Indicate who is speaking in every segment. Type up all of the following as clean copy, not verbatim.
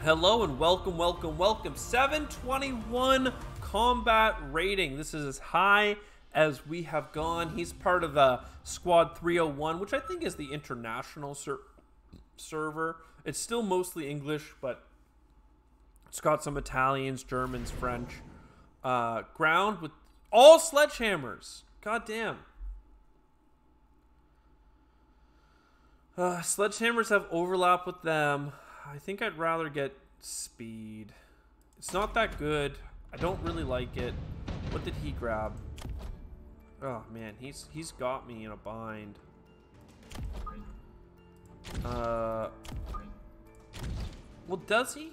Speaker 1: Hello and welcome, welcome, welcome. 721 combat rating. This is as high as we have gone. He's part of Squad 301, which I think is the international server. It's still mostly English, but it's got some Italians, Germans, French. Ground with all sledgehammers. God damn. Sledgehammers have overlap with them. I think I'd rather get speed. It's not that good. I don't really like it. What did he grab? Oh man, he's got me in a bind. Well, does he?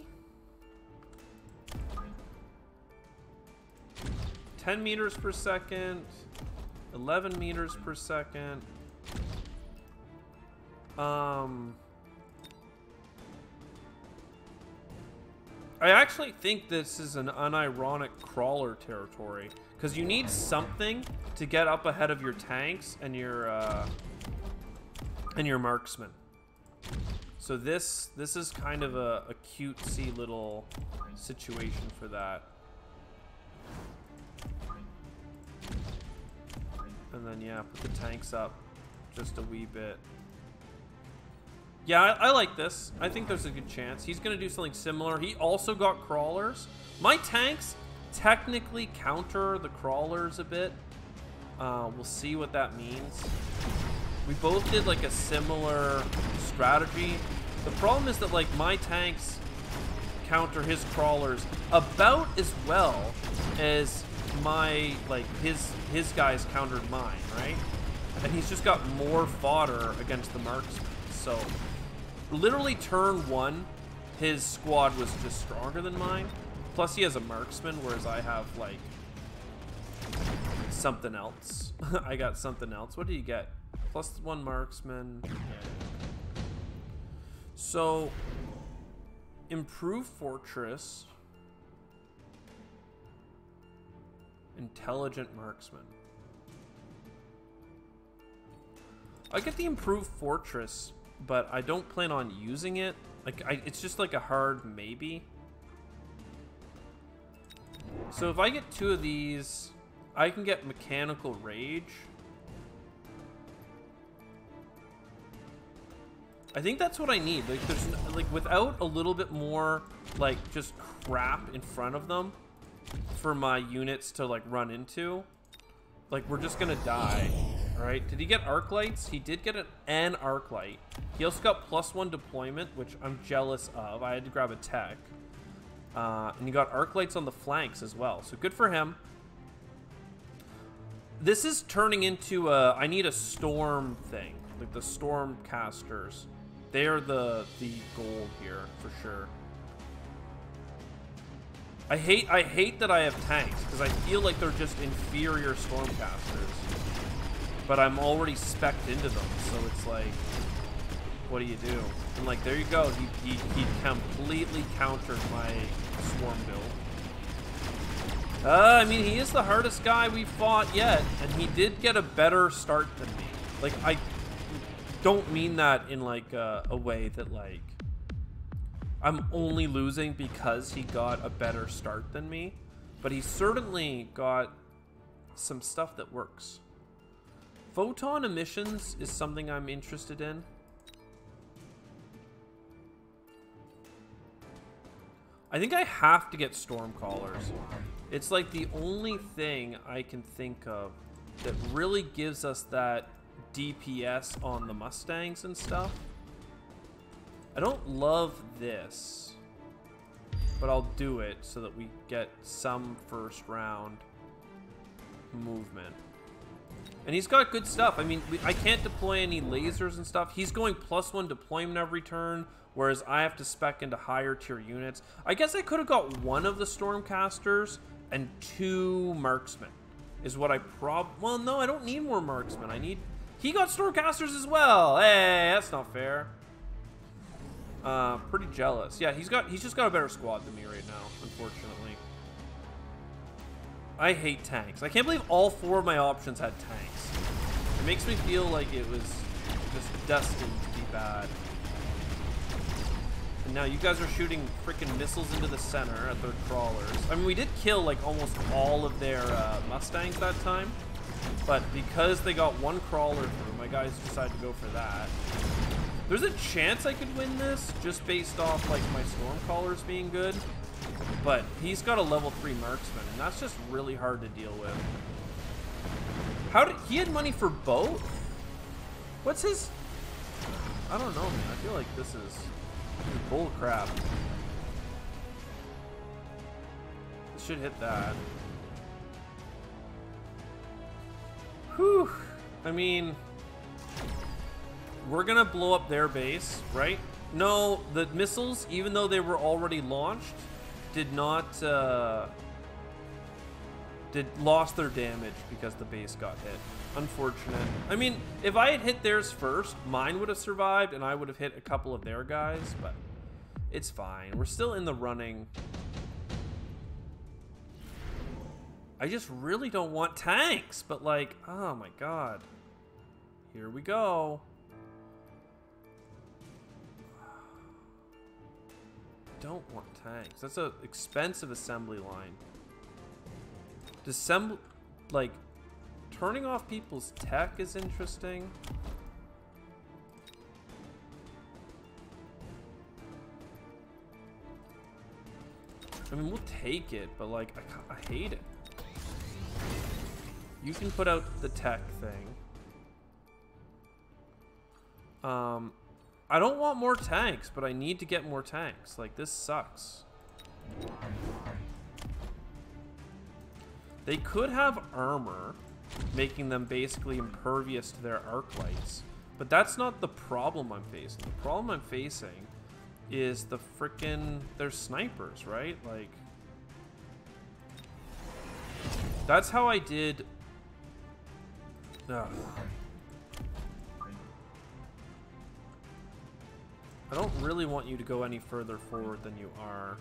Speaker 1: 10 meters per second, 11 meters per second. I actually think this is an unironic crawler territory because you need something to get up ahead of your tanks and your marksmen. So this is kind of a cutesy little situation for that. And then yeah, put the tanks up just a wee bit. Yeah, I like this. I think there's a good chance. He's going to do something similar. He also got crawlers. My tanks technically counter the crawlers a bit. We'll see what that means. We both did like a similar strategy. The problem is that like my tanks counter his crawlers about as well as my his guys countered mine, right? And he's just got more fodder against the marksman. So literally turn one, his squad was just stronger than mine. Plus he has a marksman, whereas I have like something else. I got something else. What did he get? +1 marksman. So improve fortress. Intelligent marksman. I get the improved fortress, but I don't plan on using it. Like, it's just like a hard maybe. So if I get 2 of these, I can get mechanical rage. I think that's what I need. Like, there's like without a little bit more like just crap in front of them for my units to like run into, like we're just gonna die. All right, did he get arc lights? He did get an arc light. He also got +1 deployment, which I'm jealous of. I had to grab a tech. And he got arc lights on the flanks as well, so good for him. This is turning into I need a storm thing, like the storm casters. They're the goal here for sure. I hate that I have tanks because I feel like they're just inferior stormcasters, but I'm already spec'd into them, so it's like, what do you do? And like, there you go. He completely countered my swarm build. I mean, he is the hardest guy we've fought yet, and he did get a better start than me. Like, I don't mean that in like a way that like I'm only losing because he got a better start than me, but he certainly got some stuff that works. Photon emissions is something I'm interested in. I think I have to get storm callers. It's like the only thing I can think of that really gives us that DPS on the Mustangs and stuff. I don't love this, but I'll do it so that we get some first round movement. And he's got good stuff. I mean, I can't deploy any lasers and stuff. He's going +1 deployment every turn, whereas I have to spec into higher tier units. I guess I could have got 1 of the Stormcasters and 2 marksmen is what I well, no, I don't need more marksmen. He got Stormcasters as well. Hey, that's not fair. Pretty jealous. Yeah, he's just got a better squad than me right now, unfortunately. I hate tanks. I can't believe all 4 of my options had tanks. It makes me feel like it was just destined to be bad. And now you guys are shooting freaking missiles into the center at their crawlers. I mean, we did kill like almost all of their Mustangs that time. But because they got one crawler through, my guys decided to go for that. There's a chance I could win this just based off like my Stormcallers being good. But he's got a level 3 marksman, and that's just really hard to deal with. How did he had money for both? What's his? I don't know, man. I feel like this is bull crap. This should hit that. Whew. I mean, we're gonna blow up their base, right? No, the missiles, even though they were already launched, did not lost their damage because the base got hit. Unfortunate. I mean, if I had hit theirs first, mine would have survived and I would have hit a couple of their guys, but it's fine. We're still in the running. I just really don't want tanks, but like, oh my god. Here we go. Don't want tanks. That's an expensive assembly line. Like, turning off people's tech is interesting. I mean, we'll take it, but like, I hate it. You can put out the tech thing. I don't want more tanks, but I need to get more tanks. Like, this sucks. They could have armor, making them basically impervious to their arc lights. But that's not the problem I'm facing. The problem I'm facing is the frickin' they're snipers, right? Like, that's how I did. Ugh. I don't really want you to go any further forward than you are.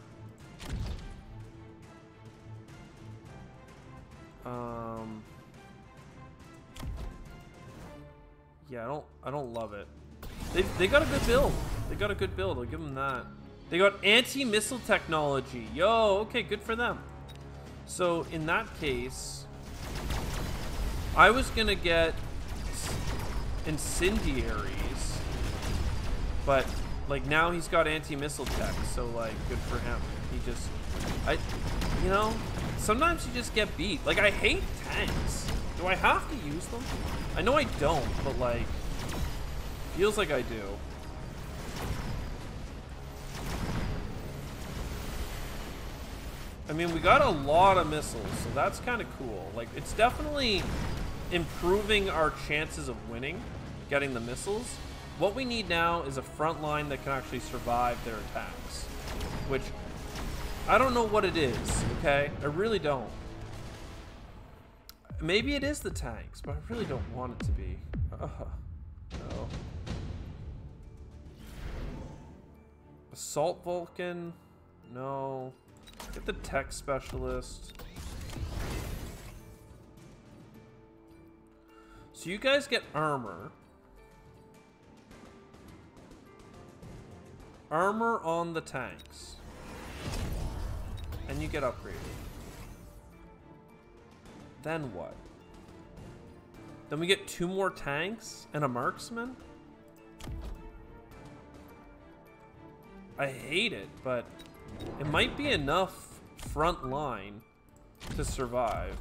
Speaker 1: Yeah, I don't love it. They got a good build. They got a good build. I'll give them that. They got anti-missile technology. Yo, okay, good for them. So in that case, I was gonna get incendiaries, but like now he's got anti-missile tech, so like good for him. He just, you know, sometimes you just get beat. Like, I hate tanks. Do I have to use them? I know I don't, but like, feels like I do. I mean, we got a lot of missiles, so that's kind of cool. Like, it's definitely improving our chances of winning, getting the missiles. What we need now is a front line that can actually survive their attacks, which I don't know what it is, okay? I really don't. Maybe it is the tanks, but I really don't want it to be. No. Assault Vulcan? No. Get the tech specialist. So you guys get armor. Armor on the tanks. And you get upgraded. Then what? Then we get 2 more tanks and a marksman? I hate it, but it might be enough front line to survive.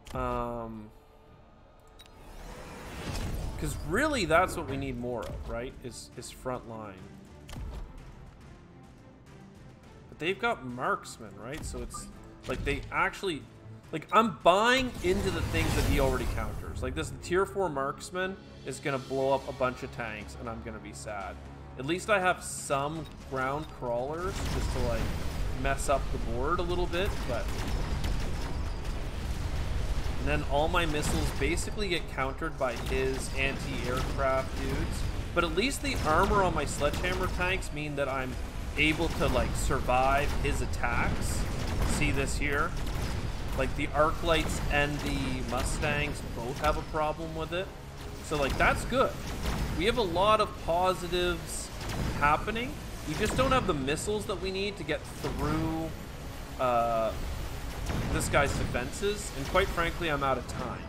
Speaker 1: Because really that's what we need more of, right? Is front line. But they've got marksmen, right? So it's like they actually, like, I'm buying into the things that he already counters. Like, this tier 4 marksman is gonna blow up a bunch of tanks and I'm gonna be sad. At least I have some ground crawlers just to like mess up the board a little bit, but and then all my missiles basically get countered by his anti-aircraft dudes. But at least the armor on my sledgehammer tanks mean that I'm able to like survive his attacks. See this here? Like the arc lights and the Mustangs both have a problem with it. So like that's good. we have a lot of positives happening. We just don't have the missiles that we need to get through this guy's defenses, and quite frankly, I'm out of time.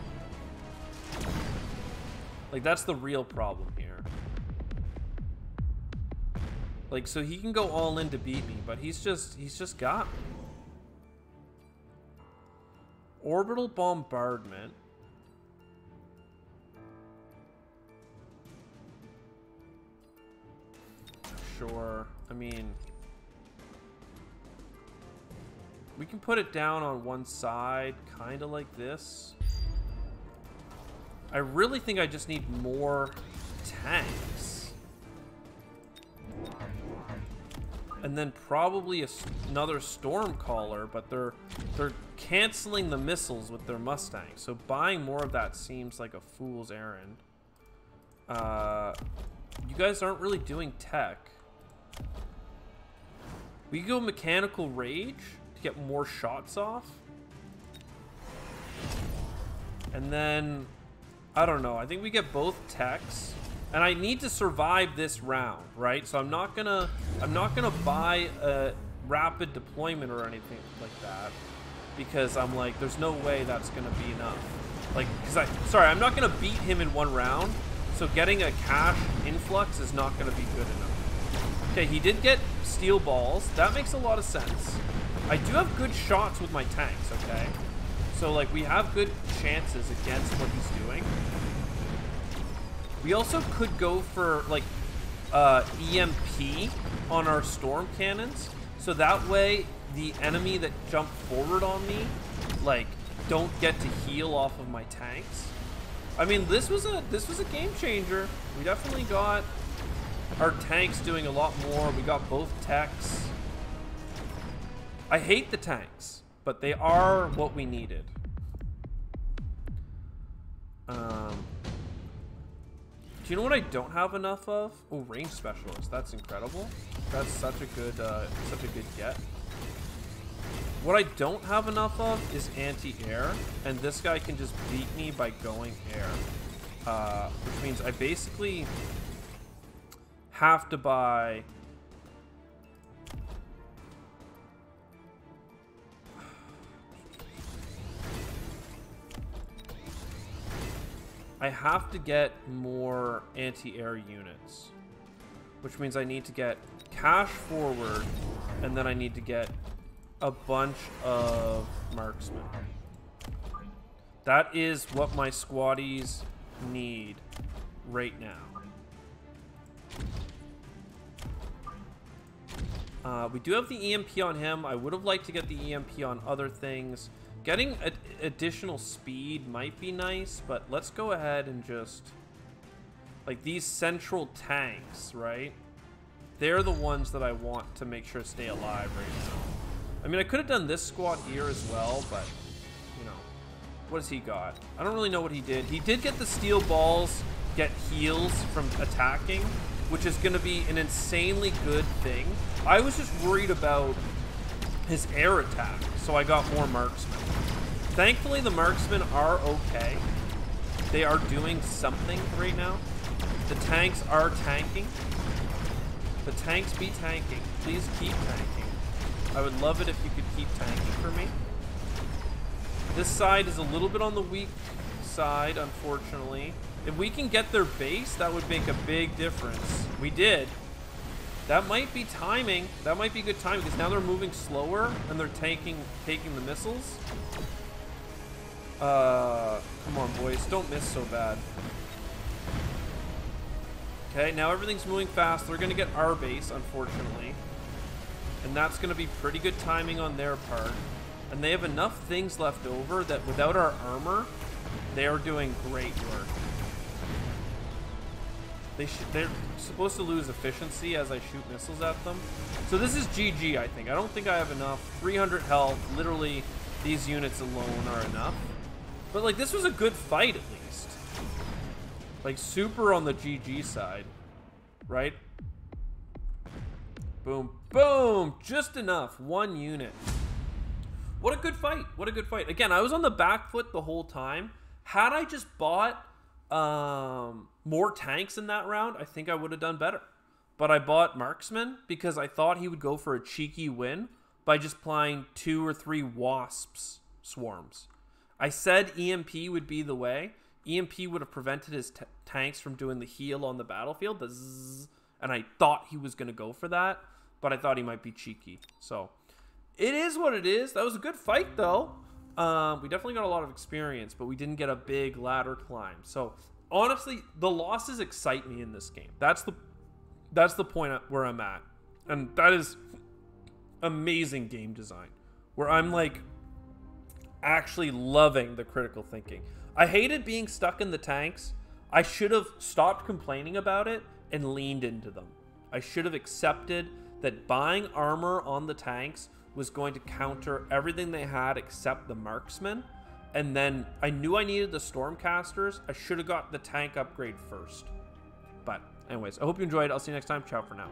Speaker 1: Like, that's the real problem here. Like, so he can go all in to beat me, but he's just got me. Orbital bombardment. Sure. I mean, we can put it down on one side, kind of like this. I really think I just need more tanks. And then probably another Stormcaller, but they're canceling the missiles with their Mustangs. So buying more of that seems like a fool's errand. You guys aren't really doing tech. We can go Mechanical Rage to get more shots off. And then, I don't know, I think we get both techs. And I need to survive this round, right? So I'm not gonna buy a rapid deployment or anything like that, because I'm like, there's no way that's gonna be enough. Like, sorry, I'm not gonna beat him in one round, so getting a cash influx is not gonna be good enough. Okay, he did get steel balls. That makes a lot of sense. I do have good shots with my tanks, okay? So, like, we have good chances against what he's doing. We also could go for, like, EMP on our storm cannons. So that way, the enemy that jump forward on me, like, don't get to heal off of my tanks. I mean, this was a game changer. We definitely got our tanks doing a lot more. We got both techs. I hate the tanks, but they are what we needed. Do you know what I don't have enough of? Oh, range specialist. That's incredible. That's such a good get. What I don't have enough of is anti-air, and this guy can just beat me by going air, which means I basically have to buy. I have to get more anti-air units, which means I need to get cash forward, and then I need to get a bunch of marksmen. That is what my squaddies need right now. We do have the EMP on him. I would have liked to get the EMP on other things. Getting additional speed might be nice, but let's go ahead and just, like, these central tanks, right? They're the ones that I want to make sure stay alive right now. I mean, I could have done this squad here as well, but, you know, what has he got? I don't really know what he did. He did get the steel balls, get heals from attacking, which is going to be an insanely good thing. I was just worried about his air attack, so I got more marksmen. Thankfully, the marksmen are okay. They are doing something right now. The tanks are tanking. The tanks be tanking. Please keep tanking. I would love it if you could keep tanking for me. This side is a little bit on the weak side, unfortunately. If we can get their base, that would make a big difference. We did. That might be timing. That might be good timing, because now they're moving slower and they're taking the missiles. Come on, boys. Don't miss so bad. Okay, now everything's moving fast. They're going to get our base, unfortunately. And that's going to be pretty good timing on their part. And they have enough things left over that without our armor, they are doing great work. They're supposed to lose efficiency as I shoot missiles at them. So this is GG, I think. I don't think I have enough. 300 health. Literally, these units alone are enough. But, like, this was a good fight, at least. Like, super on the GG side. Right? Boom. Boom! Just enough. One unit. What a good fight. What a good fight. Again, I was on the back foot the whole time. Had I just bought more tanks in that round, I think I would have done better. But I bought Marksman because I thought he would go for a cheeky win by just playing 2 or 3 Wasps swarms. I said EMP would be the way. EMP would have prevented his tanks from doing the heal on the battlefield, the zzz, and I thought he was going to go for that, but I thought he might be cheeky. So it is what it is. That was a good fight, though. We definitely got a lot of experience, but we didn't get a big ladder climb. So honestly, the losses excite me in this game. That's the point where I'm at, and that is amazing game design, where I'm like actually loving the critical thinking. I hated being stuck in the tanks. I should have stopped complaining about it and leaned into them. I should have accepted that buying armor on the tanks was going to counter everything they had except the marksman. And then I knew I needed the stormcasters. I should have got the tank upgrade first. But anyways, I hope you enjoyed. I'll see you next time. Ciao for now.